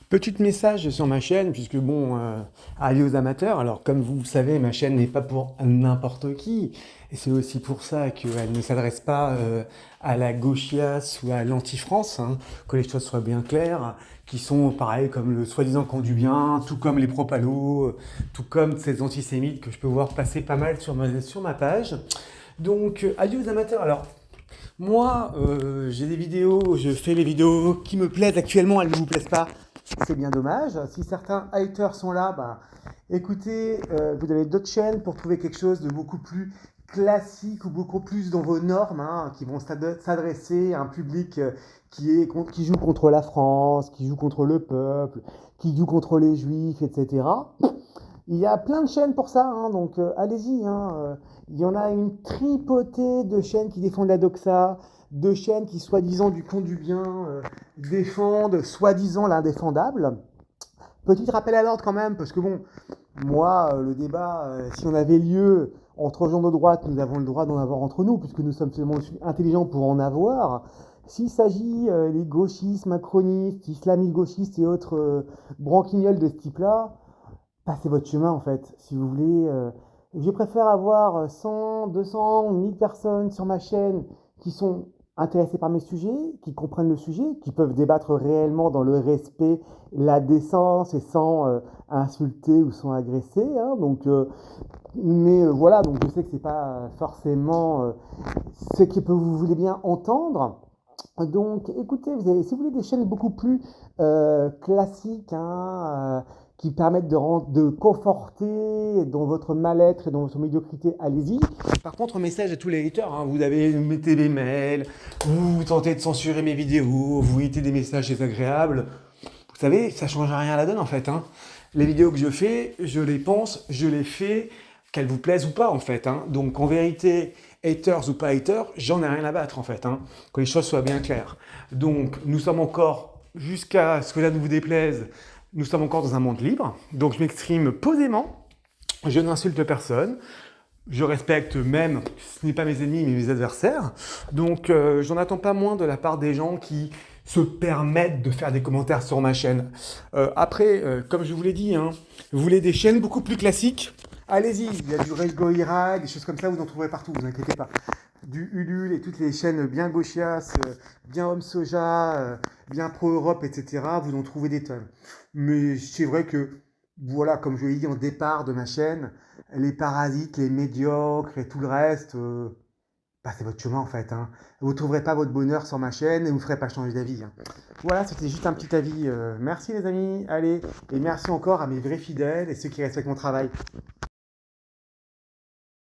Petit message sur ma chaîne, puisque bon, avis aux amateurs. Alors, comme vous le savez, ma chaîne n'est pas pour n'importe qui. Et c'est aussi pour ça qu'elle ne s'adresse pas à la gauchiasse ou à l'anti-France, hein, que les choses soient bien claires, qui sont pareil comme le soi-disant camp du bien, tout comme les propalos, tout comme ces antisémites que je peux voir passer pas mal sur ma page. Donc, avis aux amateurs. Alors, moi, j'ai des vidéos, je fais les vidéos qui me plaisent actuellement, elles ne vous plaisent pas. C'est bien dommage. Si certains haters sont là, bah, écoutez, vous avez d'autres chaînes pour trouver quelque chose de beaucoup plus classique ou beaucoup plus dans vos normes, hein, qui vont s'adresser à un public qui joue contre la France, qui joue contre le peuple, qui joue contre les juifs, etc. Il y a plein de chaînes pour ça, hein, donc allez-y, hein, il y en a une tripotée de chaînes qui défendent la doxa, de chaînes qui, soi-disant, du con du bien, défendent, soi-disant, l'indéfendable. Petit rappel à l'ordre quand même, parce que bon, moi, le débat, si on avait lieu entre gens de droite, nous avons le droit d'en avoir entre nous, puisque nous sommes seulement intelligents pour en avoir. S'il s'agit des gauchistes, macronistes, islamiques gauchistes et autres branquignoles de ce type-là, passez votre chemin en fait, si vous voulez. Je préfère avoir 100, 200, 1000 personnes sur ma chaîne qui sont intéressées par mes sujets, qui comprennent le sujet, qui peuvent débattre réellement dans le respect, la décence et sans insulter ou sans agresser, hein. Donc, voilà, donc je sais que c'est pas forcément ce que vous voulez bien entendre. Donc, écoutez, si vous voulez des chaînes beaucoup plus classiques, hein, qui permettent de conforter dans votre mal-être et dans votre médiocrité, allez-y. Par contre, un message à tous les haters, hein, mettez des mails, vous tentez de censurer mes vidéos, vous mettez des messages désagréables. Vous savez, ça ne change rien à la donne en fait, hein. Les vidéos que je fais, je les pense, je les fais, qu'elles vous plaisent ou pas en fait, hein. Donc en vérité, haters ou pas haters, j'en ai rien à battre en fait, hein, que les choses soient bien claires. Donc nous sommes encore, jusqu'à ce que là nous vous déplaise, nous sommes encore dans un monde libre. Donc je m'exprime posément, je n'insulte personne, je respecte même, ce n'est pas mes ennemis mais mes adversaires. Donc j'en attends pas moins de la part des gens qui se permettent de faire des commentaires sur ma chaîne. Après, comme je vous l'ai dit, hein, vous voulez des chaînes beaucoup plus classiques, allez-y, il y a du Rage Goira, des choses comme ça, vous en trouverez partout, vous inquiétez pas. Du Ulule et toutes les chaînes bien gauchias, bien Homme Soja, bien Pro-Europe, etc., vous en trouvez des tonnes. Mais c'est vrai que, voilà, comme je l'ai dit en départ de ma chaîne, les parasites, les médiocres et tout le reste, passez votre chemin en fait, hein. Vous ne trouverez pas votre bonheur sur ma chaîne et vous ne me ferez pas changer d'avis, hein. Voilà, c'était juste un petit avis. Merci les amis, allez, et merci encore à mes vrais fidèles et ceux qui respectent mon travail.